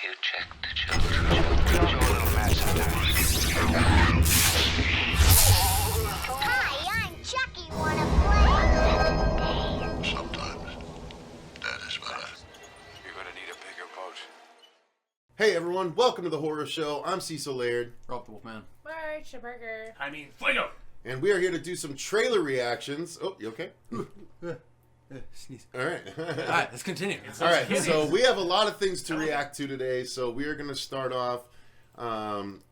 you check the children? Show a little match Hi, I'm Chucky. Wanna play? Sometimes that is better. You're gonna need a bigger boat. Hey everyone, welcome to the Horror Show. I'm Cecil, Laird. Roll the Wolfman. Marcia Burger. Fuego! And we are here to do some trailer reactions. Oh, you okay? Sneeze. Alright. Alright, let's continue. Alright, so we have a lot of things to react to today. So we are going to start off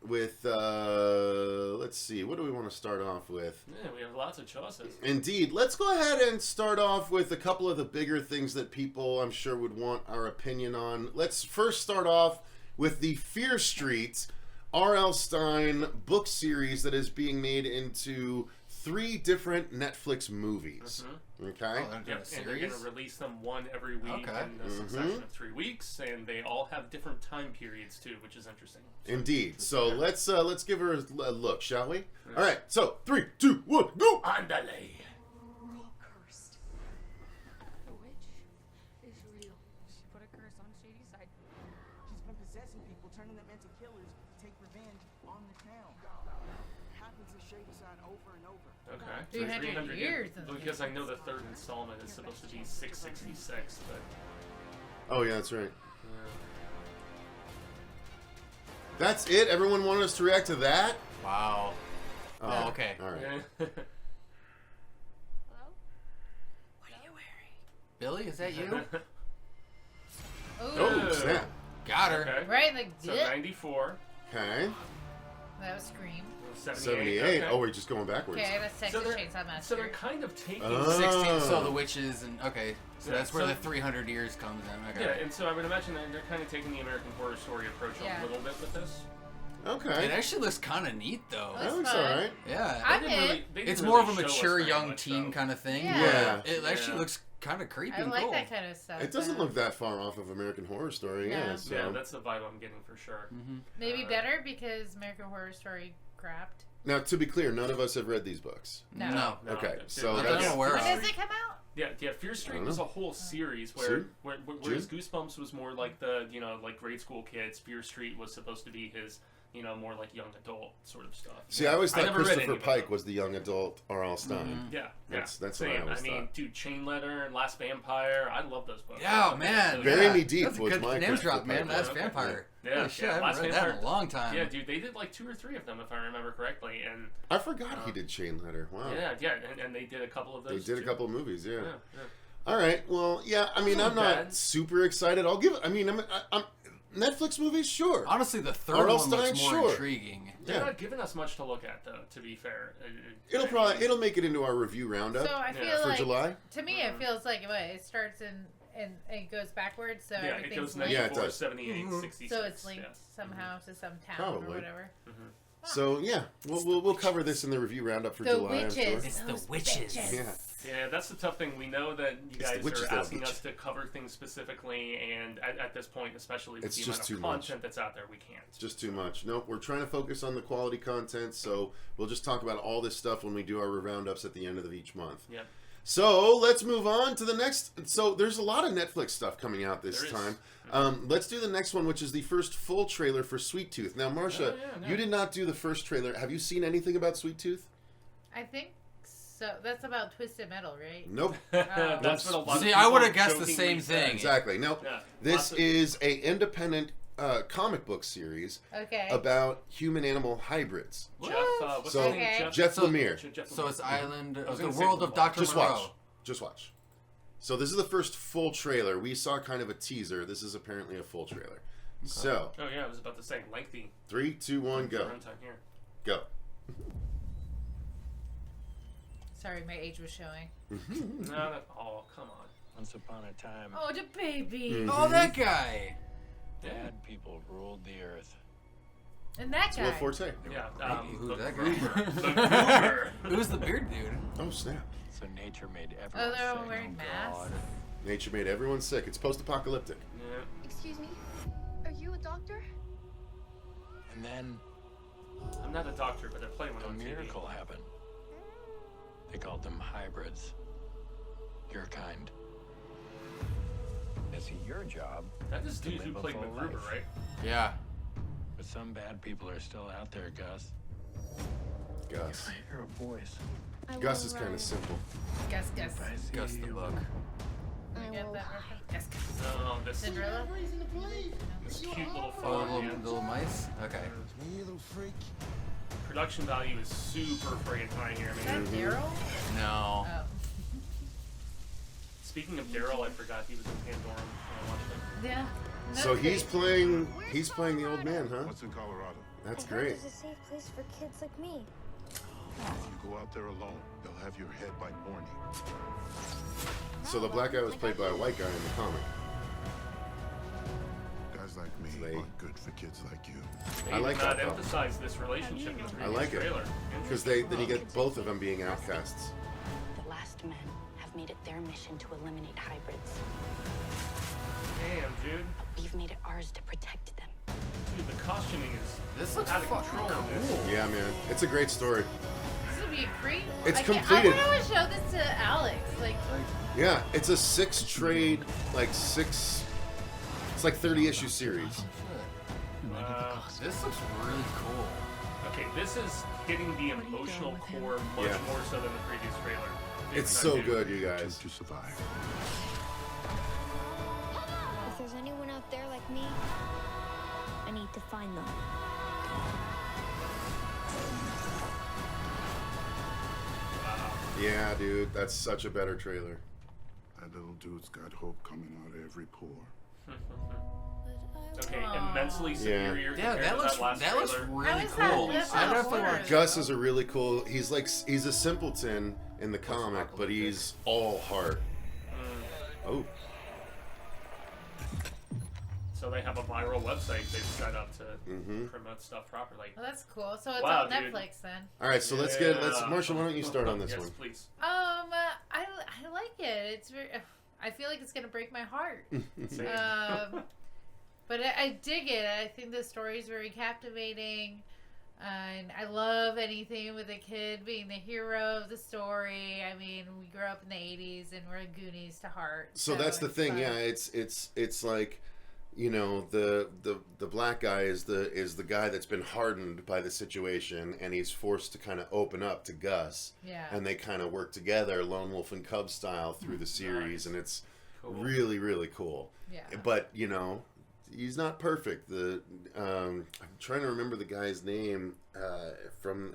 with, let's see, what do we want to start off with? Yeah, we have lots of choices. Indeed. Let's go ahead and start off with a couple of the bigger things that people, I'm sure, would want our opinion on. Let's first start off with the Fear Street R.L. Stine book series that is being made into 3 different Netflix movies. Okay? Oh, they're doing Yep, a and they're series? going to release them one every week Okay. in a succession of 3 weeks, and they all have different time periods too, which is interesting. Indeed. So let's give her a look, shall we? All right. So 3, 2, 1, go. Andale. We're all cursed. The witch is real. She put a curse on Shady's side. She's been possessing people, turning them into killers to take revenge on the town. Happens to Shadyside over and over. Okay. 300 years in the Because I know the 3rd installment is supposed to be 666, but Oh yeah, that's right. That's it. Everyone wanted us to react to that. Wow. Oh, okay. All right. Hello? What are you wearing? Billy, is that you? Oh snap. Got her. okay. Right, like, So dip. 94, Okay. That was Scream. 78. 78. Okay. Oh, we're just going backwards. Okay, that's Texas So they're, Chainsaw Massacre. so they're kind of taking... Oh. 16, so the witches and... Okay, so Yeah, that's where so- the 300 years comes in. Okay. Yeah, and so I would imagine that they're kind of taking the American Horror Story approach Yeah. a little bit with this. Okay. It actually looks kind of neat, though. That's That looks fun. alright. Yeah. I'm They didn't in. really- they didn't It's really more of a show us mature very young much, teen though. kind of thing. Yeah. It actually Yeah. looks kind of creepy I and like cool. that kind of stuff. It doesn't look that far off of American Horror Story. Yeah. No. So. Yeah, that's the vibe I'm getting for sure. Maybe better because American Horror Story crapped. Now, to be clear, none of us have read these books. No. No. Okay, Yeah, so Not yeah, that I'm that's- aware When of. does it come out? Yeah, Fear Street I don't was know. a whole series Soon? whereas Goosebumps was more like the, like grade school kids. Fear Street was supposed to be his, more like young adult sort of stuff. See, I always thought never read any Kristopher of Pike them. was the young adult R.L. Stine. Yeah, That's what I same. always I mean, thought. dude, Chain Letter and Last Vampire, I love those books. Yeah, man. Bury yeah. Me Deep That's a was good my name Christopher drop, man. Pike That's book. Vampire. Yeah, Holy shit, I Last haven't read that in Vampire. a long time. Yeah, dude, they did like 2 or 3 of them if I remember correctly, and I forgot he did Chain Letter. Wow. yeah, and they did a couple of They those. did a too. couple of movies, yeah. Yeah. All right. Well, yeah. I mean, I'm Wasn't not bad. super excited. I'll give. I'm Netflix movies, sure. Honestly, the third R.L. one looks Stine, more sure. intriguing. They're Yeah. not giving us much to look at, though. To be fair, It'll make it into our review roundup So I Yeah. feel for like July. to me it feels like it starts and it goes backwards, so Yeah, it everything's goes linked. Yeah, it 94, does. 78, 66. So it's linked yeah. somehow to some town Probably. or whatever. So yeah, we'll cover this in the review roundup for The July. witches. I'm sure. It's the Those witches. bitches. Yeah. Yeah, that's the tough thing. We know that you It's the guys witches are that'll asking get us to cover things specifically, and at this point, especially with It's the just amount too of much. content that's out there, we can't. It's just too much. Nope, we're trying to focus on the quality content, so we'll just talk about all this stuff when we do our roundups at the end of each month. Yeah. So let's move on to the next. So there's a lot of Netflix stuff coming out this There is. time. Let's do the next one, which is the first full trailer for Sweet Tooth. Now, Marcia, Oh, yeah, no. you did not do the first trailer. Have you seen anything about Sweet Tooth? I think so. That's about Twisted Metal, right? Nope. That's what a lot of See, people I would have guessed the jokingly same said. thing. Exactly. Nope. Yeah, This lots of- is a independent comic book series Okay. about human-animal hybrids. Jeff, what's So, his name? Okay. Jeff So- Lemire. Jeff So it's Island was of the gonna say World of Dr. Just Moreau. watch. Just watch. So this is the first full trailer. We saw kind of a teaser. This is apparently a full trailer. So, Oh yeah, I was about to say lengthy 3, 2, 1, go. runtime here. Go. Sorry, my age was showing. No, that, oh come on. Once upon a time, Oh, the baby. Mm. Oh, that guy. bad people ruled the earth. And that It's Will guy. Forte. Yeah. Who's the that guy? Groomer. The Groomer. Who's the beard dude? Oh, snap. So nature made Oh, everyone they're all say, wearing "Oh, masks. God." Nature made everyone sick. It's post-apocalyptic. Yeah. Excuse me? Are you a doctor? And then I'm not a doctor, but they're playing one a on TV. miracle happened. They called them hybrids. Your kind. See, your job, That is dude who live a played full MacGruber, life. right? Yeah. but some bad people are still out there, Gus. Gus. I hear a voice. I Gus will is kind run. of simple. Guess. I see Gus the you. book. I Get will that hide. reference? Guess. No, this Cinderella? this cute little Oh, frog. the Yeah. little mice? Okay. Hey, little freak. Production value is super friggin' high here, Is man. that Daryl? No. Oh. Speaking of Daryl, I forgot he was in Pandorum when I watched it. Yeah. So That's he's great. playing the old man, huh? What's in Colorado? That's I heard great. There's a safe place for kids like me. If you go out there alone, they'll have your head by morning. So the black guy was played by a white guy in the comic. Guys like me They- aren't good for kids like you. They I like did not that, though. emphasize this relationship in the I previous like it. trailer. Because then you get both of them being outcasts. The last men have made it their mission to eliminate hybrids. Damn, dude. But we've made it ours to protect them. Dude, the costuming is This looks out of fucking control in this. cool. Yeah, man. It's a great story. This would be a great. It's I completed. want to show this to Alex. Like, Yeah, it's a 6-trade, it's like 30-issue series. This looks really cool. Okay, this is hitting the emotional core much Yeah. more so than the previous trailer. Big It's time, so dude. good, you guys. To survive. If there's anyone out there like me, I need to find them. Yeah, dude, that's such a better trailer. That little dude's got hope coming out of every pore. Okay, immensely superior Yeah, compared that to looks that last that looks trailer. really How is that? cool. That's I not definitely horror. want Gus is a really cool. He's a simpleton in the comic, but he's all heart. Oh, So they have a viral website they've set up to Mm-hmm. promote stuff properly. well, that's cool. So it's Wow, on dude. Netflix then. all right. So let's Marcia. Why don't you start on this yes, one? please. I like it. It's very. I feel like it's gonna break my heart. Same. But I dig it. I think the story is very captivating. And I love anything with a kid being the hero of the story. I mean, we grew up in the 80s and we're Goonies to heart. So that's the it's thing. fun. Yeah, it's like, you know, the black guy is the guy that's been hardened by the situation, and he's forced to kind of open up to Gus. Yeah. And they kind of work together, lone wolf and cub style, through the series, Nice. and it's Cool. really, really cool. Yeah. But you know, he's not perfect. I'm trying to remember the guy's name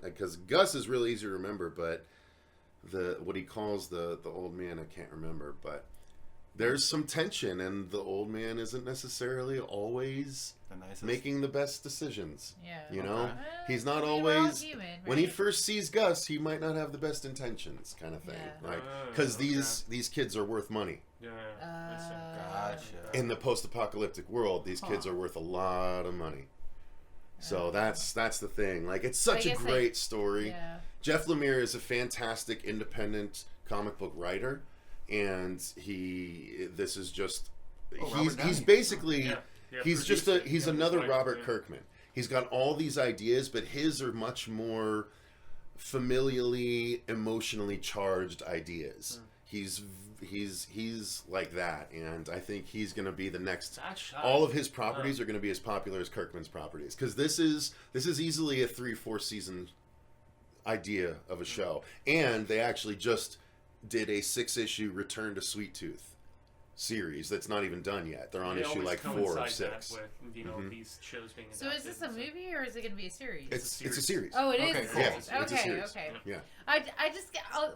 because Gus is really easy to remember, but what he calls the old man, I can't remember. But there's some tension, and the old man isn't necessarily always the nicest. making the best decisions. Yeah. You know, Okay. he's not We're all always. human, When he right? first sees Gus, he might not have the best intentions, kind of thing. Yeah. Like, because Okay. these kids are worth money. Yeah. I see. Gotcha. In the post-apocalyptic world, these kids are worth a lot of money. So that's the thing. Like, it's such a guess great story. Yeah. Jeff Lemire is a fantastic independent comic book writer, and this is just he's Robert Downey. basically Yeah. Yeah, he's just produced it. he's Yeah, another that's right. Robert Yeah. Kirkman. He's got all these ideas, but his are much more familially, emotionally charged ideas. He's like that, and I think he's going to be the next. That shot. All of his properties are going to be as popular as Kirkman's properties, because this is easily a 3-4 season idea of a show, and they actually just did a 6-issue Return to Sweet Tooth series that's not even done yet. They're on They issue always like 4 or coincide 6. that with, you know, these shows being So is this a adapted, movie or is it going to be a series? It's a series. Oh, it is. Okay, a cool. series. Yeah, it's a Okay, series. okay. Yeah. I just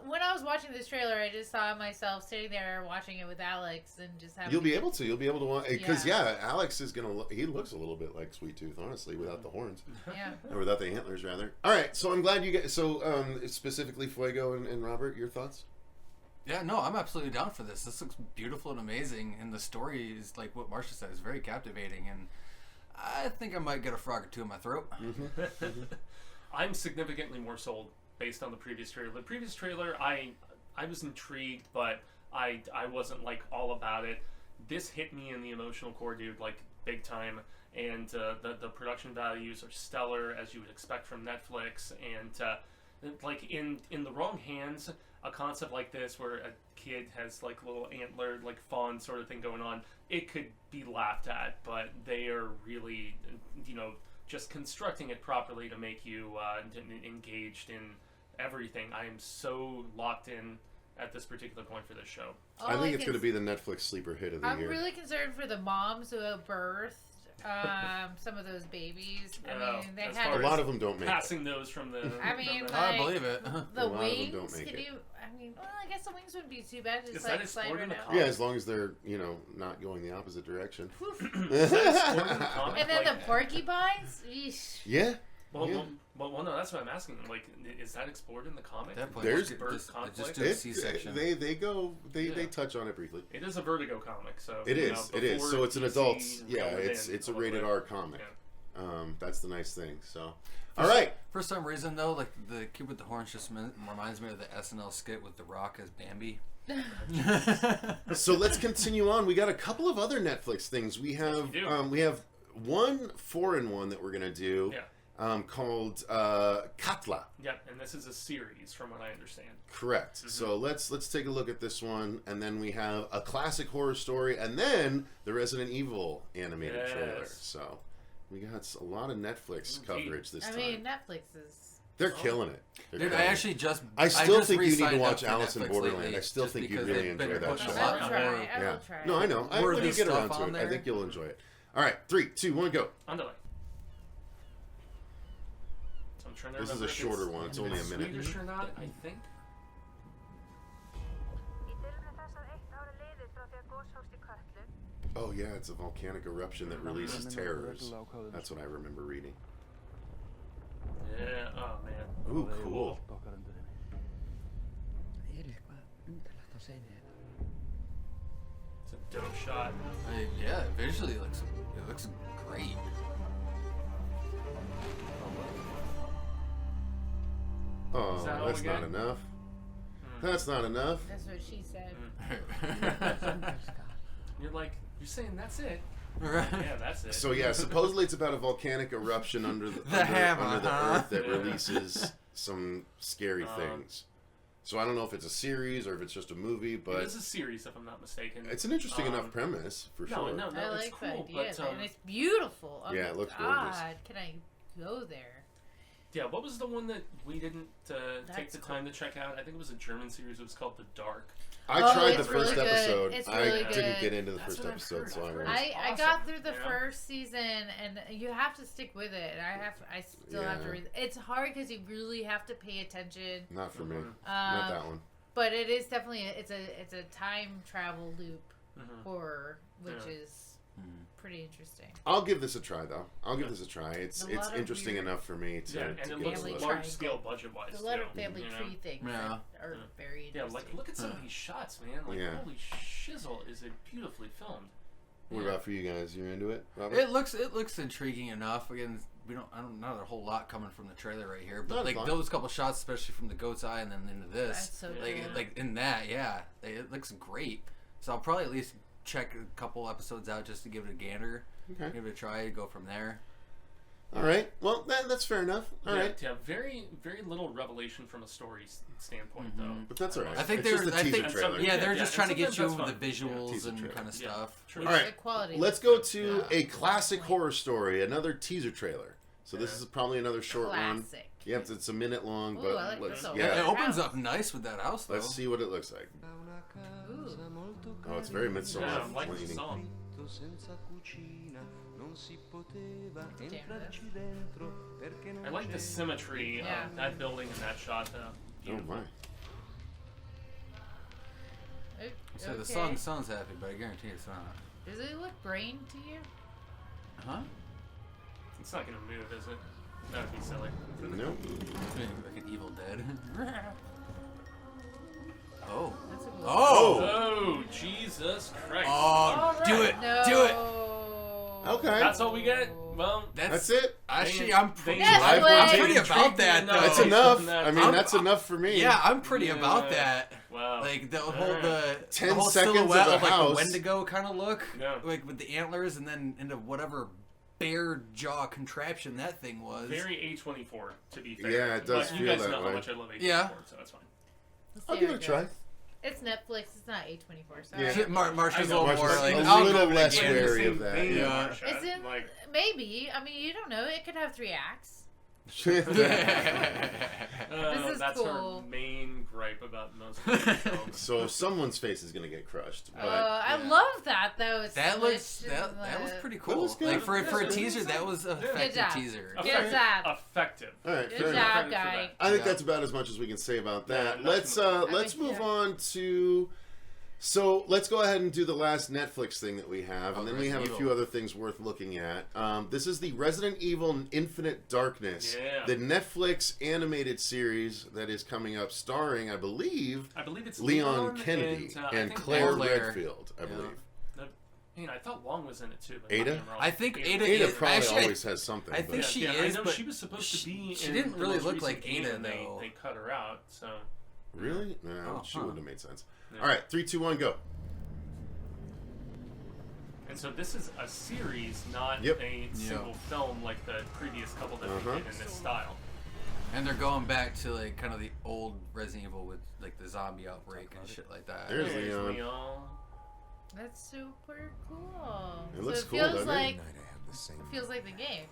when I was watching this trailer, I just saw myself sitting there watching it with Alex and just having. You'll be able to watch because Yeah. Alex is gonna. He looks a little bit like Sweet Tooth, honestly, without the horns Yeah. or without the antlers, rather. All right, so I'm glad you get. So specifically, Fuego and Robert, your thoughts? Yeah, no, I'm absolutely down for this. This looks beautiful and amazing, and the story is like what Marcia said, is very captivating, and I think I might get a frog or two in my throat. I'm significantly more sold based on the previous trailer. The previous trailer, I was intrigued, but I wasn't like all about it. This hit me in the emotional core, dude, like big time. And the production values are stellar, as you would expect from Netflix. And like in the wrong hands, a concept like this where a kid has like little antlered, like fawn sort of thing going on, it could be laughed at. But they are really, just constructing it properly to make you engaged in everything. I am so locked in at this particular point for this show. I think it's going to be the Netflix sleeper hit of the year. I'm really concerned for the moms who have birthed some of those babies. I mean, they had a lot of them don't make passing those from the. I mean, like, I believe it. The A lot of them wings. don't make Can it. you? I mean, well, I guess the wings wouldn't be too bad. Just Is that like slide explored in right the out. Yeah, as long as they're not going the opposite direction. Is that explored in the comic? And then Like- the porcupines. Yeesh. Yeah. Well, Yeah. well, no, that's what I'm asking. Like, is that explored in the comic? That point, There's- just, bird just conflict. do a C-section. They Yeah. touch on it briefly. It is a Vertigo comic, so It is. It is. before So it's an DC adult. Yeah, reeled it it's in a little rated bit. R comic. Yeah. That's the nice thing. So, all right. For some reason, though, like the kid with the horns just reminds me of the SNL skit with The Rock as Bambi. So let's continue on. We got a couple of other Netflix things. We have one foreign one that we're gonna do. Yeah. Called Katla. Yeah, and this is a series, from what I understand. Correct. Mm-hmm. So let's take a look at this one, and then we have a classic horror story, and then the Resident Evil animated trailer. Yes. So we got a lot of Netflix Indeed. coverage this I time. mean, Netflix is. They're killing it. They're Dude, I killing it. actually just. I still just think you need to re-signed watch up for Alice in Netflix Borderland. lately, I still just think you because really they've been enjoy that pushing show. a lot I will more. try. I Yeah. will try. No, I know. When Worthy you get around stuff to on it, I there. think you'll enjoy it. All right, 3, 2, 1, go. Underlay. So I'm trying to This is remember a if shorter one. It's only a minute. Swedish or not, I think. Oh yeah, it's a volcanic eruption that releases terrors. That's what I remember reading. Yeah, oh man. Ooh, cool. It's a dope shot. Yeah, visually it looks great. Oh, Is that all that's we not got? enough. That's not enough. That's what she said. You're like, you're saying that's it? Right. Yeah, that's it. So yeah, supposedly it's about a volcanic eruption under the hammer, under the huh? earth that Yeah. releases some scary things. So I don't know if it's a series or if it's just a movie, It but is a series, if I'm not mistaken. it's an interesting enough premise for No, sure. no, I it's like cool, the idea, but and it's beautiful. Oh Yeah, my it looks gorgeous. God, can I go there? yeah, what was the one that we didn't take That's the time to check out? I think it was a German series. It was called The Dark. I Oh, tried the it's first really good. episode. It's I really didn't good. get into the That's first what I've episode, heard. so I I've heard was. it's I awesome, got through the you know? first season, and you have to stick with it. I still have to Yeah. read. It's hard because you really have to pay attention. Not for me. Mhm. Not that one. But it is definitely it's a time travel loop Mhm. horror, which Yeah. is pretty interesting. I'll give this a try though. I'll give this a try. It's A lot of interesting weird- enough for me to. Yeah, to and it give looks it a Family listen. large scale budget wise. There's a lot of too, family you know? tree things Yeah. that are very Yeah, interesting. like look at some of these shots, man. Like Yeah. holy shizzle, is it beautifully filmed? What about for you guys? You're into it, Robert? It looks intriguing enough. Again, not a whole lot coming from the trailer right here, but Not like fun. those couple shots, especially from the goat's eye and then into this, That's so like cool. like in that, yeah, it looks great. So I'll probably at least check a couple episodes out just to give it a gander, Okay. give it a try, go from there. All right. Well, that's fair enough. All yeah, right. yeah, very very little revelation from a story standpoint though. But that's all right. I think It's they're, just a I teaser think, trailer. yeah, they're Yeah, just and trying to get you sometimes the that's fun. visuals teaser and trailer. kind of Yeah, stuff. true. All right. The quality. Let's go to Yeah. a classic horror story, another teaser trailer. So this Yeah. is probably another short one. Classic. Yep, it's a minute long, Ooh, but I like let's this one. It yeah, opens up nice with that house though. let's see what it looks like. Ooh. Oh, it's very Yeah, Midsommar I'm liking the leaning. song. I like the symmetry Yeah. of that building and that shot though. Oh my! So the Okay. song sounds happy, but I guarantee it's not. Does it look brain to you? Huh? It's not gonna move, is it? That would be silly. No. Like an Evil Dead. Oh. That's a cool Oh. Oh, Jesus Christ. Oh, All do right. it. No. Do it. Okay. That's all we get? Well, That's it. Actually, I'm pretty, That's I'm way- pretty about that, though. That's No. enough. No. I mean, I'm- that's enough for me. Yeah, I'm pretty Yeah. about that. wow. Like the whole Alright. the 10 whole seconds of silhouette a of like house. the Wendigo kind of look, Yeah. like with the antlers, and then into whatever bear jaw contraption that thing was. Very A24, to be fair. Yeah, it does But you feel guys that know way. how much I love A24, Yeah. so that's fine. Let's I'll see give how it a try. goes. It's Netflix. It's not A24. Sorry. Yeah. Marcia's I know, a little more Marcia's like a I'll little go with less it again. wary of that. Thing, Yeah. Marcia. It's in Like, maybe. I mean, you don't know. It could have 3 acts. This is that's cool. her main gripe about most of the films. So someone's face is gonna get crushed. But I yeah. love that though. It's That looks smushed that in was the- pretty That cool. was good. Like for a Yeah, teaser, that was an effective job. teaser. Good job. Effective. all right, Good fair job, enough. Credit for guy. that. I think Yeah. that's about as much as we can say about that. Yeah, let's nothing let's much. move on to. So let's go ahead and do the last Netflix thing that we have, and then we have a Resident few Evil. other things worth looking at. This is the Resident Evil Infinite Darkness, Yeah. the Netflix animated series that is coming up, starring, I believe, it's Leon Kennedy and, I and think Claire Claire. Redfield, I Yeah. believe. I thought Wong was in it too. But Ada? maybe I'm wrong. I think Ada Ada is probably actually, always has something. I but- think she I is, know but she was supposed to be. she in didn't the really most look recent like game, Ada, and though. They cut her out. So Really? No, Oh, she huh. wouldn't have made sense. Yeah. All right, 3, 2, 1, go. And so this is a series, not Yep. a single film like the previous couple that Uh-huh. we did in this style. and they're going back to like kind of the old Resident Evil with like the zombie outbreak and shit like that. There's Leon. That's super cool. It looks so it cool, feels doesn't it? like it feels like the game.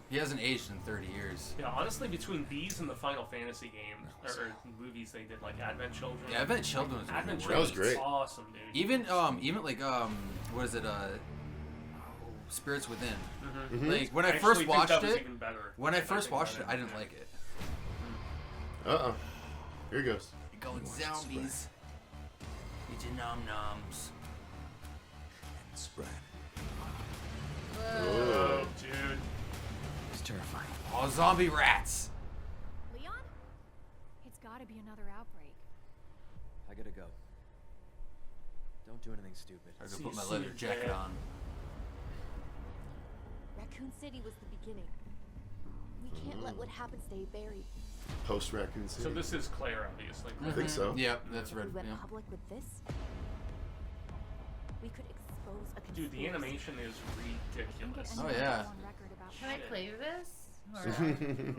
He hasn't aged in 30 years. Yeah, honestly, between these and the Final Fantasy game or movies they did, like Advent Children. Yeah, Advent Children was Advent really That was Children's great. awesome, dude. Even like what is it? Spirits Within. Mhm. Like when I actually first think watched that was it, even better. when I I first think watched it, better. I didn't like it. Uh-oh. Here he goes. You're going zombies. Eat your nom noms. Spread. Oh, dude. It's terrifying. Oh, zombie rats. Leon? It's gotta be another outbreak. I gotta go. Don't do anything stupid. I See gotta put you my soon, leather jacket Dad. on. Raccoon City was the beginning. We can't let what happened stay buried. Post Raccoon City. So this is Claire, obviously. I think so. Yep, that's If red. we went Yeah. public with this, we could expose a Dude, the conspiracy. animation is ridiculous. Oh, yeah. Can I play this? Or-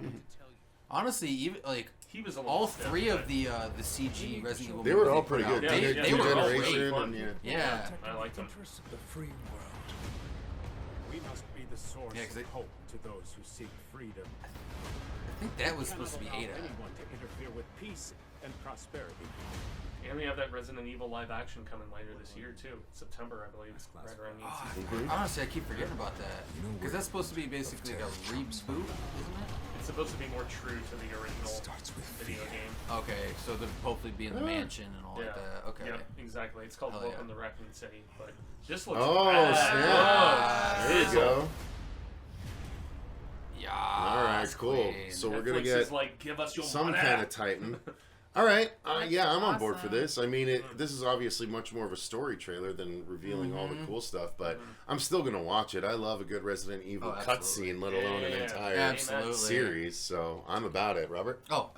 Honestly, even like He was a little all stiff, 3 of but the CG Resident Evil They were movies all put pretty out, good. Yeah, They yeah, were all great. great. Fun. Yeah. I like them. Interests of the free world. We must be the source Yeah, 'cause of it- hope to those who seek freedom. I think that was supposed to be Cannot Ada. allow anyone to interfere with peace and prosperity. And we have that Resident Evil live action coming later this year too. September, I believe. Right around the Oh, honestly, I keep forgetting about that. Because that's supposed to be basically like a reboot, isn't it? It's supposed to be more true to the original video game. Okay, so they'll hopefully be in the mansion and all Yeah. like that. Okay. Yeah, exactly. It's called Hell Welcome yeah. to Raccoon City, but this looks Oh, rad. snap. There you Cecil. go. Yeah. All right, cool. So we're going to Netflix get is like, give us your some money. kind of Titan. All right. Yeah, I'm on board for awesome. this. I mean, this is obviously much more of a story trailer than revealing all the cool stuff, but I'm still going to watch it. I love a good Resident Evil Oh, absolutely. cutscene, let alone an Yeah. entire Absolutely. series. So I'm about it, Robert. Oh,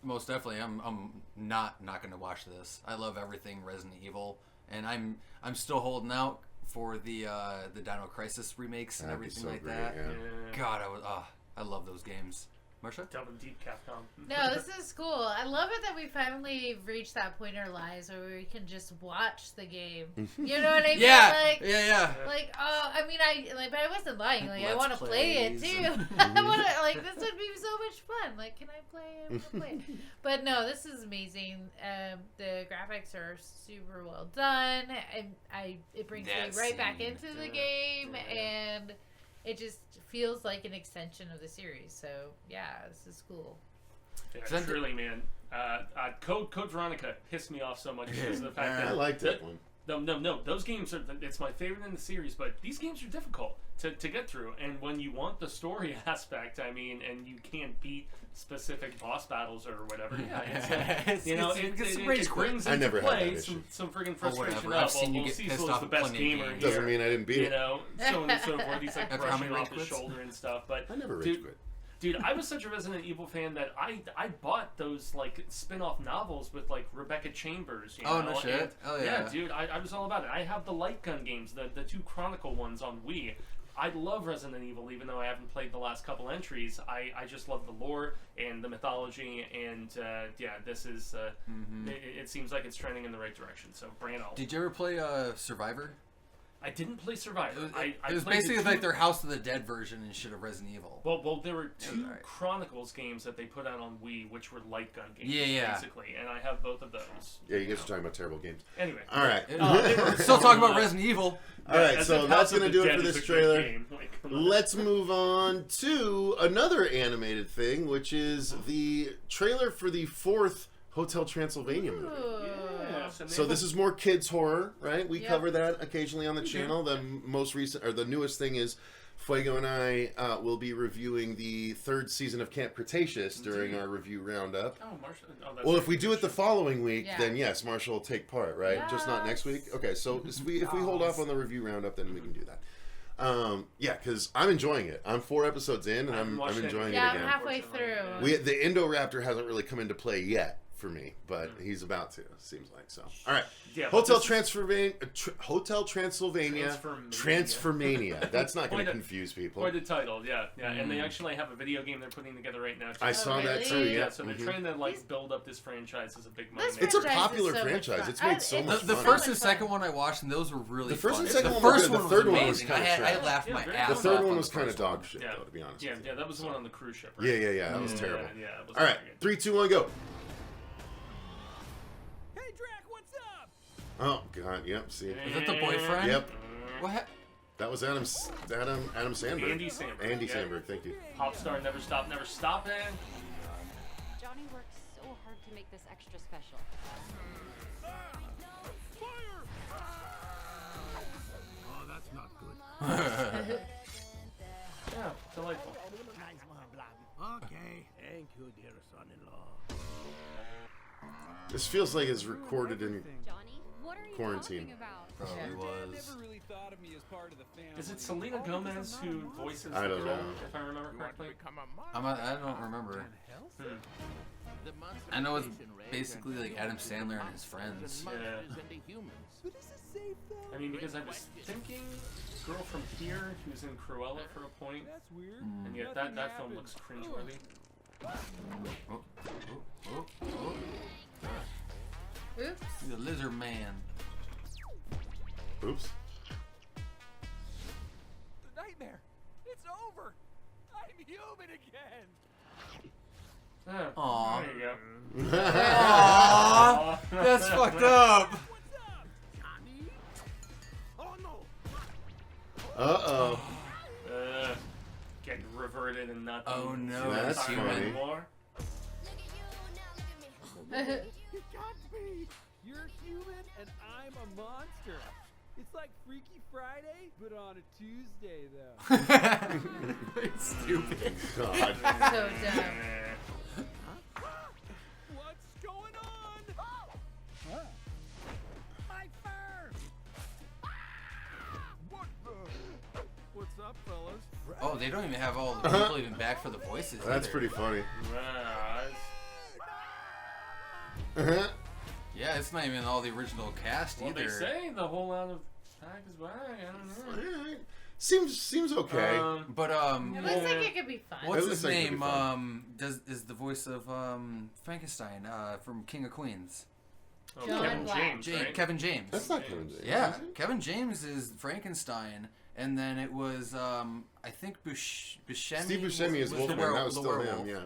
most definitely. I'm not going to watch this. I love everything Resident Evil, and I'm still holding out for the Dino Crisis remakes and That'd be everything so like great, that. yeah. God, I love those games. Marcia? Delving deep, Capcom. No, this is cool. I love it that we finally reached that point in our lives where we can just watch the game. You know what I mean? Yeah, Like, yeah. like, oh, I mean, but I wasn't lying. Like, I Let's want to play it plays too. and- I want to, like, this would be so much fun. Like, can I play it? I wanna play it. But no, this is amazing. The graphics are super well done, and it brings That me right back scene. into the game, and it just feels like an extension of the series. So yeah, this is cool. Yeah, Send it- truly, man. Code Veronica pissed me off so much because of the fact that I liked that one. No. Those games are. It's my favorite in the series, but these games are difficult to get through. And when you want the story aspect, I mean, and you can't beat specific boss battles or whatever, yeah, It's- you know, it's it rage brings I into never had play that issue. some friggin' Or frustration whatever. up. I've seen you Well, get Cecil pissed is off the at best plenty of gamer games. here. Doesn't mean I didn't beat You it. know, so on and so forth. He's like After how brushing many off rage his quits? shoulder and stuff. But I never rage dude, quit. Dude, I was such a Resident Evil fan that I bought those like spin-off novels with like Rebecca Chambers. You Oh, know? no shit. And, Oh, yeah. dude, I was all about it. I have the light gun games, the two Chronicle ones on Wii. I love Resident Evil, even though I haven't played the last couple entries. I just love the lore and the mythology, and this is it seems like it's trending in the right direction. So bring it on. Did you ever play Survivor? I didn't play Survivor. It was basically like their House of the Dead version instead of Resident Evil. Well, there were two Chronicles games that they put out on Wii, which were light gun games, basically, and I have both of those. Yeah, you guys are talking about terrible games. Anyway. All right. Still talking about Resident Evil. All right, so that's going to do it for this trailer. Let's move on to another animated thing, which is the trailer for the 4th Hotel Transylvania movie. So this is more kids horror, right? We cover that occasionally on the channel. The most recent, or the newest thing is Fuego and I will be reviewing the 3rd season of Camp Cretaceous during our review roundup. Oh, Marcia. Oh, that's well, if we do it the following week, then yes, Marcia will take part, right? Yes. Just not next week? Okay, so if we hold off on the review roundup, then we can do that. Yeah, because I'm enjoying it. I'm 4 episodes in, and I'm enjoying it again. I'm halfway through. The Indoraptor hasn't really come into play yet for me, but he's about to, seems like. So, all right. Yeah, Hotel Transylvania. Transformania. That's not going to confuse people. Quite the title, yeah. And they actually have a video game they're putting together right now. I saw that too. Yeah. So they're trying to build up this franchise as a big money. It's a popular franchise. It's made so much The fun. first and second one I watched, and those were really the first fun. and second the one first were good. one The third was one was amazing. kind of trash. I laughed my ass The off. third one on was the kind of first one. dog shit, though, to be honest. Yeah, that was the one on the cruise ship, right? Yeah. That was terrible. Yeah, it was all right, 3, 2, 1, go. Oh God! Yep. See. Is that the boyfriend? Yep. What? That was Adam Sandberg. Andy Samberg. Andy Samberg. Thank you. Pop star, never stopping. Johnny worked so hard to make this extra special. Oh, that's not good. Yeah, delightful. Okay. Thank you, dear son-in-law. This feels like it's recorded in Johnny, what are you quarantine. talking about? Probably was. Is it Selena Gomez who voices I don't the role, know. if I remember correctly? I don't remember. I know it's basically like Adam Sandler and his friends. Yeah. I mean, because I was thinking Girl from Here, who's in Cruella for a point, and yet that film looks cringeworthy. Oops. He's a lizard man. Oops. The nightmare. It's over. I'm human again. Aww. There you go. Aww. That's fucked up. Oh no. Uh-oh. Getting reverted and not. Oh no, That's it's human. funny. Anymore. You got me. You're human and I'm a monster. It's like Freaky Friday, but on a Tuesday, though. It's stupid. God. So dumb. What's going on? My fur! What the? What's up, fellas? Oh, they don't even have all the people even back for the voices. That's either. pretty funny. Yeah, it's not even all the original cast Well, either. they say the whole lot of pack is back. I don't know. Seems okay. But It looks like it could be fun. what's It his looks like it could name? be fun. Is the voice of Frankenstein from King of Queens? Oh, John Kevin Black. James, right? Kevin James. That's not Kevin James. Yeah, is it? Kevin James is Frankenstein, and then it was I think Buscemi. Steve Buscemi is was the Wolfman. That was the still werewolf. him. Yeah.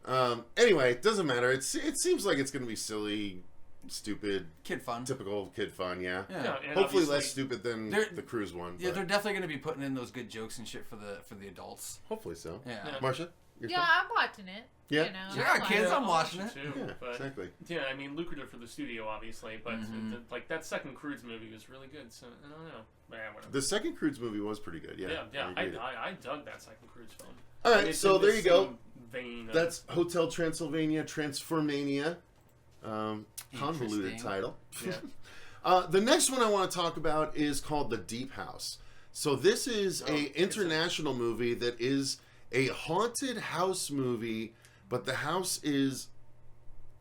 Yeah. Anyway, it doesn't matter. It seems like it's going to be silly, stupid, Kid fun. typical kid fun. Yeah. Yeah. Yeah, and Hopefully obviously- less stupid than the cruise one. Yeah, but they're definitely going to be putting in those good jokes and shit for the adults. hopefully so. Yeah. Marcia? Your Yeah, thoughts? I'm watching it. Yeah. You know, Yeah, I'm kids, fine. I'm watching it. Too, Yeah, but, exactly. Yeah, I mean, lucrative for the studio, obviously, but Mm-hmm. like that second Cruise movie was really good. So I don't know. Whatever. The second Cruise movie was pretty good. Yeah. I dug that second Cruise film. All And right, it's so in there the you go. same vein of- That's Hotel Transylvania, Transformania. Convoluted Interesting. title. Yeah. The next one I want to talk about is called The Deep House. So this is a international movie that is a haunted house movie, but the house is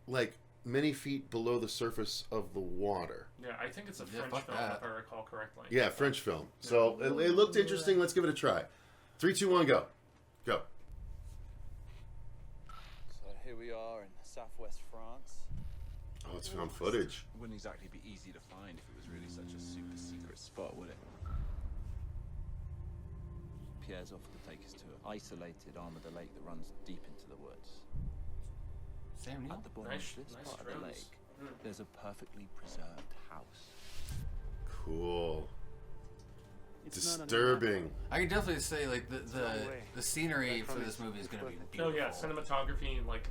like many feet below the surface of the water. Yeah, I think it's a Yeah, French fuck film, that. if I recall correctly. Yeah, French film. So it looked interesting. Let's give it a try. 3, 2, 1, go. Go. So here we are in southwest France. Oh, it's found footage. It wouldn't exactly be easy to find if it was really such a super secret spot, would it? Pierre's offered to take us to an isolated arm of the lake that runs deep into the woods. Sam Neill? At the bottom Nice- of this nice part of the strokes. lake, there's a perfectly preserved house. Cool. Disturbing. I can definitely say like the scenery for this movie is going to be Oh beautiful. yeah, cinematography, like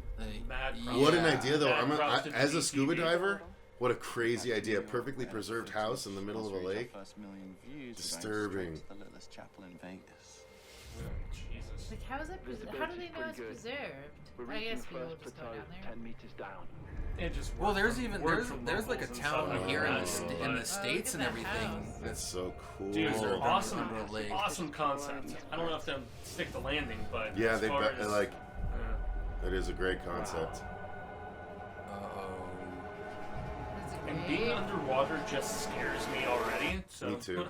mad. What an Yeah. idea, though. Mad props to As a DTV. scuba diver, what a crazy idea. A perfectly preserved house in the middle of a lake. First million views, Disturbing. The littlest chapel in Vegas. Jesus. Like, how is it? How do they know it's preserved? I guess we will just go down there. 10 meters down. It just Well, there's worked even from there's like a locals and town stuff like here in that, the but- states and look at that everything. house. That's so cool. Dude, Preserved under awesome, a lake. awesome concept. I don't know if they'll stick the landing, but Yeah, as they far bet as, like that is a great concept. and being underwater just scares me already. So. Me too.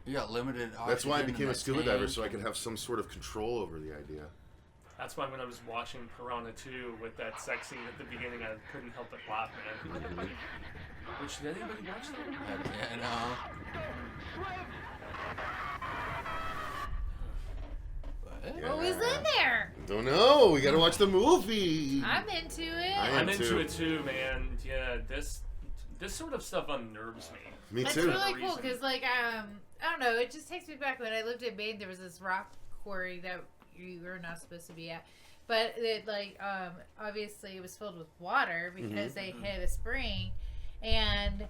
You got limited oxygen. That's why I in became a that scuba diver, tank. so I could have some sort of control over the idea. That's why when I was watching Piranha 2 with that sex scene at the beginning, I couldn't help but laugh, man. Which, did anybody watch that? Yeah, no. What? What was in there? Don't know. We gotta watch the movie. I'm into it. I am I'm into too. it too, man. Yeah, this sort of stuff unnerves me. Me It's too. really cool because, like, I don't know. It just takes me back when I lived in Maine. There was this rock quarry that you were not supposed to be at, but it, like, obviously it was filled with water because they hit a spring, and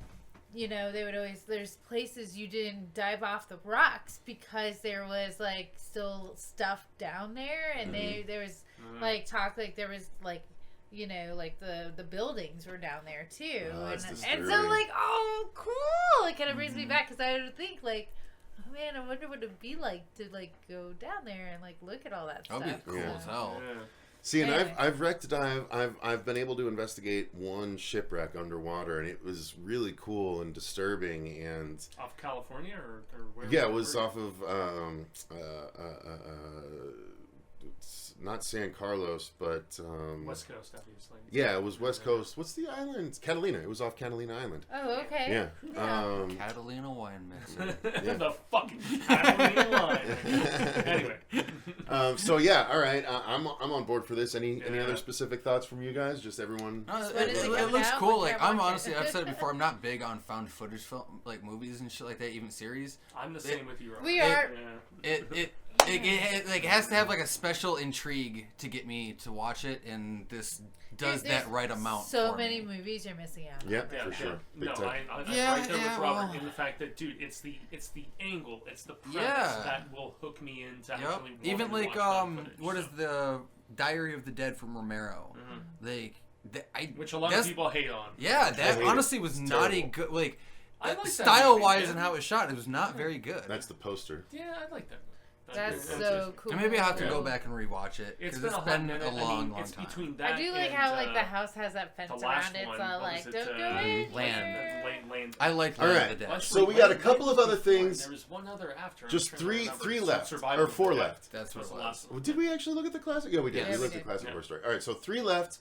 you know they would always there's places you didn't dive off the rocks because there was like still stuff down there, and there was like talk like there was like. You know, like the buildings were down there too, Oh, that's and disturbing. so like, oh, cool! It kind of brings me back because I would think like, oh man, I wonder what it'd be like to like go down there and like look at all that That'd stuff. be cool as hell. Yeah. See, and Anyway. I've wrecked dive. I've been able to investigate one shipwreck underwater, and it was really cool and disturbing. And Off California or where? yeah, it was where- off of it's not San Carlos, but West Coast, obviously. yeah, it was West Coast. What's the island? Catalina. It was off Catalina Island. Oh, okay. Yeah. Catalina wine mixer. Yeah. The fucking Catalina line. Anyway. So yeah, all right. I'm on board for this. Any other specific thoughts from you guys? Just everyone. No, So when is it it coming looks out? cool. We Like can't I'm watch it. honestly, I've said it before. I'm not big on found footage film, like movies and shit like that, even series. I'm the same with you, Robert. We are. Yeah. It like has to have like a special intrigue to get me to watch it, and this does There's that right amount. So for many me. movies you're missing out on. Yeah, Yeah, for sure. Big No, time. I'm Yeah, right there yeah, with Robert well. in the fact that, dude, it's the angle, it's the premise Yeah. that will hook me into Yep. actually wanting Even to like watch found footage, what is so. the Diary of the Dead from Romero? Which a lot of people hate on. Yeah, I that hate honestly it. was It's not terrible. a good like. I like that style movie, wise yeah. and how it was shot, it was not very good. That's the poster. Yeah, I like that. That's so cool. And maybe I have to Yeah. go back and rewatch it It's because been it's a hot been minute. a long, it's time. between that I do like and, how like the house has that fence the last around it, one, so what like was don't it, go in Land. here. Land. I like All Land right. of the Dead. Well, So we got a Land couple of other before, and things. There was one other after. I'm Just trying to three remember. left Survivor or four yeah. left. That's what That's it the was. last one. Did we actually look at the classic? Yeah, we did. Yes. We Yeah, we looked at the did. classic Yeah. horror story. All right, so 3 left.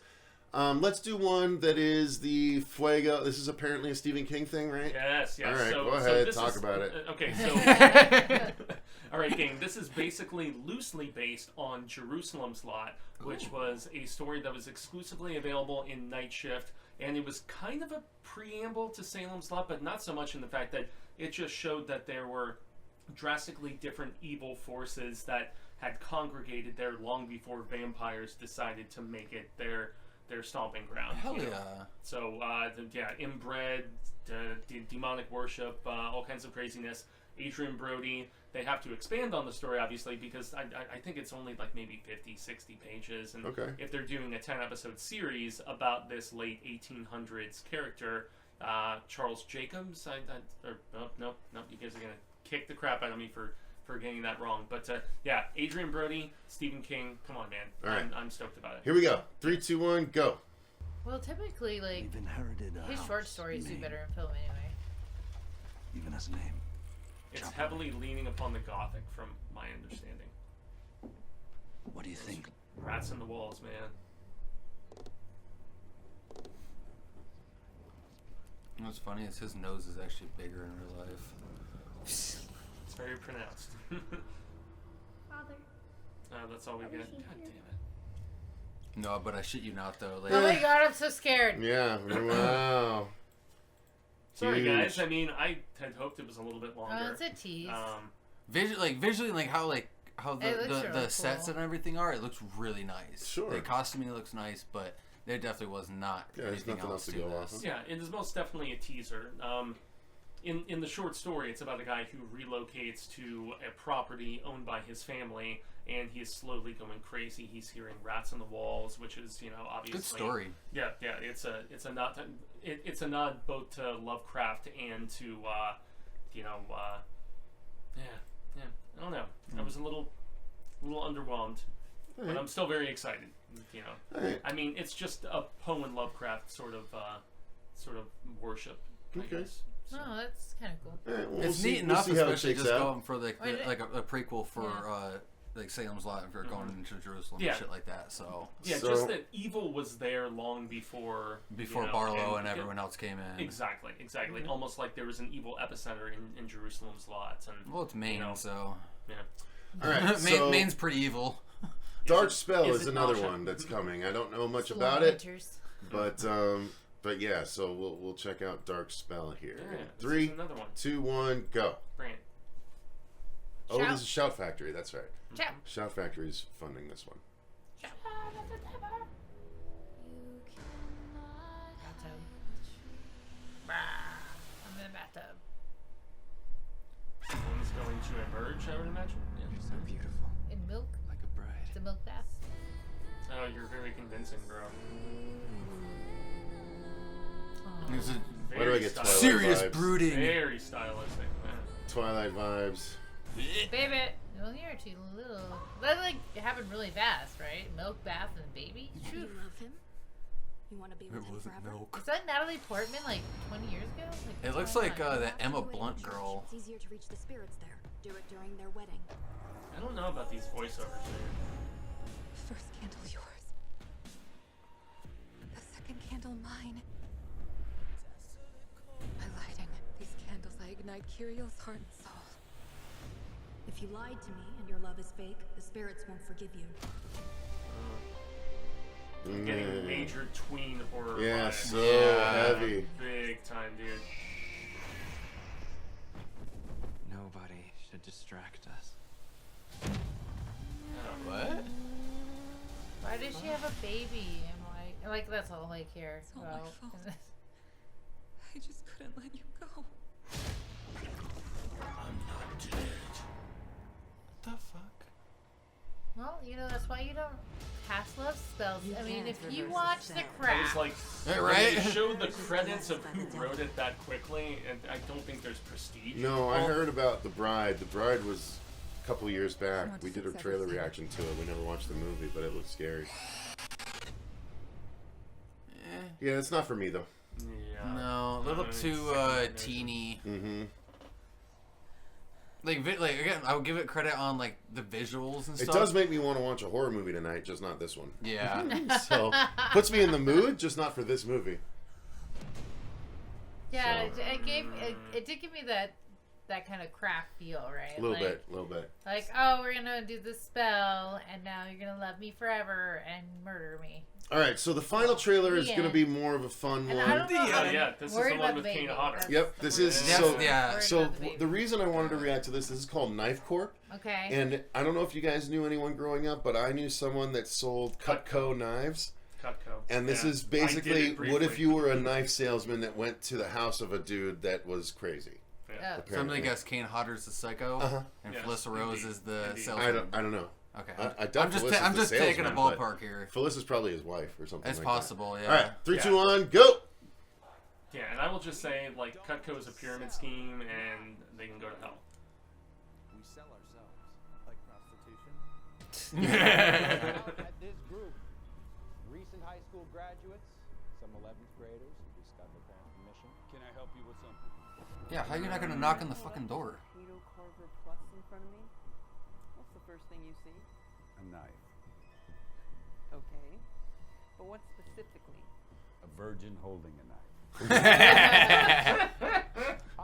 Let's do one that is the Fuego. This is apparently a Stephen King thing, right? Yes, yes. All right, so, go so ahead, this talk is, about it. Okay, so all right, gang. This is basically loosely based on Jerusalem's Lot, which was a story that was exclusively available in Night Shift, and it was kind of a preamble to Salem's Lot, but not so much in the fact that it just showed that there were drastically different evil forces that had congregated there long before vampires decided to make it their stomping ground. Hell you know? yeah. So, inbred, demonic worship, all kinds of craziness. Adrian Brody, they have to expand on the story, obviously, because I think it's only like maybe 50, 60 pages. And Okay. if they're doing a 10-episode series about this late 1800s character, Charles Jacobs, no, you guys are going to kick the crap out of me for getting that wrong. But, Adrian Brody, Stephen King, come on, man. All right. I'm stoked about it. Here we go. 3, 2, 1, go. Well, typically, like, We've inherited a his house, short stories do name, better in film anyway. even as a name. It's heavily leaning upon the gothic, from my understanding. What do you think? Rats in the walls, man. What's funny is his nose is actually bigger in real life. It's very pronounced. Father. That's all we get. God damn it. No, but I shit you not though. Like, Oh my god, I'm so scared. Yeah. Wow. Sorry, Huge. guys. I mean, I had hoped it was a little bit longer. Oh, it's a tease. visually, like how It looks the really sets cool. and everything are. It looks really nice. Sure. The costuming looks nice, but there definitely was not Yeah, there's anything nothing else to go this. off of. Yeah, it is most definitely a teaser. In the short story, it's about a guy who relocates to a property owned by his family, and he is slowly going crazy. He's hearing rats in the walls, which is, obviously Good story. Yeah, it's a nod both to Lovecraft and to I don't know. I was a little underwhelmed, but Alright. I'm still very excited. Alright. I mean, it's just a Poe and Lovecraft sort of worship, I Okay. guess. So. Oh, that's kind of cool. All right, well, It's we'll neat see, enough, we'll see how it especially shakes just out. going for like Wait, a prequel for yeah. like Salem's Lot if you're going into Jerusalem Yeah. and shit like that. So Yeah, just that evil was there long before Barlow and everyone else came in. Exactly. Almost like there was an evil epicenter in Jerusalem's lots, and Well, it's Maine, so yeah. All right, so Maine's pretty evil. Dark Spell is is it another Masha? one that's coming. I don't know much Slow about it, winters. but yeah. So we'll check out Dark Spell here. Yeah, this is 3, another one. 2, 1, go. Bring it. Oh, Shout. this is Shout Factory. That's right. Ciao. Shout Factory's funding this one. Bathtub. Bah, I'm in a bathtub. Someone's going to emerge, I would imagine. Yeah. You're so beautiful, In milk. like a bride. It's a milk bath. Oh, you're very convincing, bro. Aw. There's a Why do I get stylistic. serious vibes? brooding. Very stylistic, man. Twilight vibes. Baby. Well, you're too little. That happened really fast, right? Milk bath and baby. You love him? You want to be It with him wasn't forever? milk. Is that Natalie Portman 20 years ago? It looks 21? like that Emma Away in Blunt church, girl. It's easier to reach the spirits there. Do it during their wedding. I don't know about these voiceovers, man. First candle yours. The second candle mine. By lighting these candles, I ignite Kiriel's heart and soul. If you lied to me and your love is fake, the spirits won't forgive you. I'm getting major tween horror Yeah, vibes. so heavy. Big time, dude. Nobody should distract us. What? Why does she have a baby? I'm like that's all I care It's all my about. fault. I just couldn't let you go. What the fuck? Well, that's why you don't cast love spells. You I mean, can't if you reverse watch the the sound. I crap, was like, Hey, when right? they showed the credits of who wrote it that quickly, and I don't think there's prestige. No, I involved. heard about The Bride. The Bride was a couple years back. Much We did a success trailer with it. reaction to it. We never watched the movie, but it looked scary. Yeah, it's not for me though. Yeah. No, a little It's too second teeny. Mm-hmm. Like again, I would give it credit on the visuals and It stuff. does make me want to watch a horror movie tonight, just not this one. Yeah. So puts me in the mood, just not for this movie. yeah, So- it did give me that kind of craft feel, right? A little bit. Like, oh, we're gonna do this spell, and now you're gonna love me forever and murder me. All right, so the final trailer is The going to end. be more of a fun And one. I don't know. Oh, yeah, this is Worried the one about with the baby. Kane Hodder. That's Yep, the this worry. is Yes, so. yeah. Worried So about the baby. the reason I wanted to react to this is called Knifecorp, Okay. and I don't know if you guys knew anyone growing up, but I knew someone that sold Cutco knives. Cutco. And this Yeah. is I did basically, it what if briefly. you were a knife salesman that went to the house of a dude that was crazy? Yeah. apparently. Somebody guess Kane Hodder's the psycho, Uh-huh. and Yes, Felissa Rose indeed. is the Indeed. salesman. I don't know. Okay. I doubt I'm just Felissa's I'm the just taking a salesman, but ballpark here. Felissa's probably his wife or something It's like possible, that. yeah. All right, 3, Yeah. 2, 1, go! Yeah, and I will just say, Cutco is a pyramid scheme, and they can go to hell. We sell ourselves, like prostitution. At this group, recent high school graduates, some 11th graders who discovered transmission. Can I help you with something? Yeah, how you not gonna knock on the fucking door? Carver Plus in front of me. What's the first thing you see? A knife. Okay. But what specifically? A virgin holding a knife.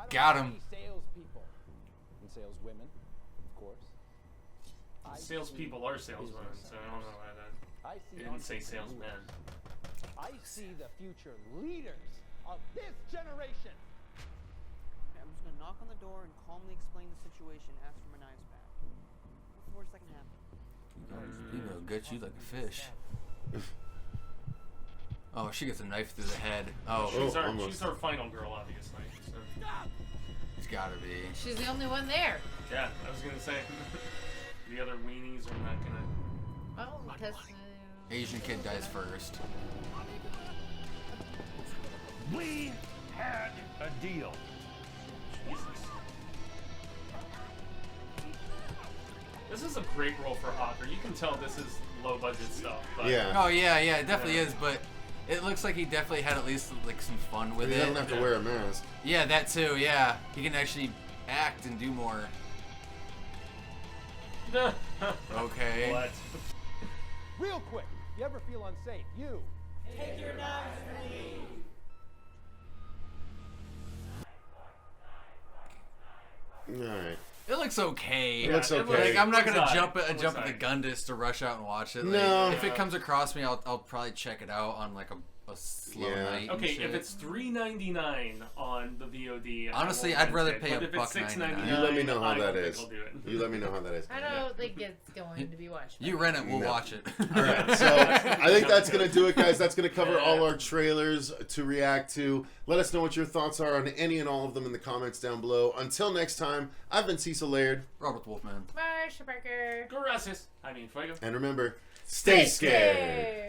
Got him. Salespeople and saleswomen, of course. Salespeople are saleswomen, so I don't know why that. They didn't say salesmen. I see the future leaders of this generation. Okay, I'm just gonna knock on the door and calmly explain the situation. Ask for my knives back. What's the worst that can happen? You go gut you like a fish. Oh, she gets a knife through the head. Oh, she's our final girl, obviously. So. It's gotta be. She's the only one there. Yeah, I was gonna say. The other weenies are not gonna. Oh, because Asian kid dies first. We had a deal. Jesus. This is a great role for Hawker. You can tell this is low budget stuff. But Yeah. Oh yeah, it definitely is. But it looks like he definitely had at least like some fun with it. He doesn't have to wear a mask. Yeah, that too. Yeah, he can actually act and do more. Okay. What? Real quick, if you ever feel unsafe, you take your knives and leave. Alright. It looks okay. It looks okay. Like, I'm not gonna It's jump alright. at the Gundus to rush out and watch it. Like, No. If it comes across me, I'll probably check it out on like a slow night. and Okay, shit. if it's $3.99 on the VOD, Honestly, I I'd rather pay but a if it's $1.99. You let me know how I that don't think is. I'll do it. You let me know how that is. I don't think it's going to be watched. You rent it, we'll No. watch it. Alright, so I think that's going to do it, guys. That's going to cover all our trailers to react to. Let us know what your thoughts are on any and all of them in the comments down below. Until next time, I've been Cecil Laird. Robert Wolfman. Marcia Parker. Gracias. I mean, Fuego. And remember, stay scared.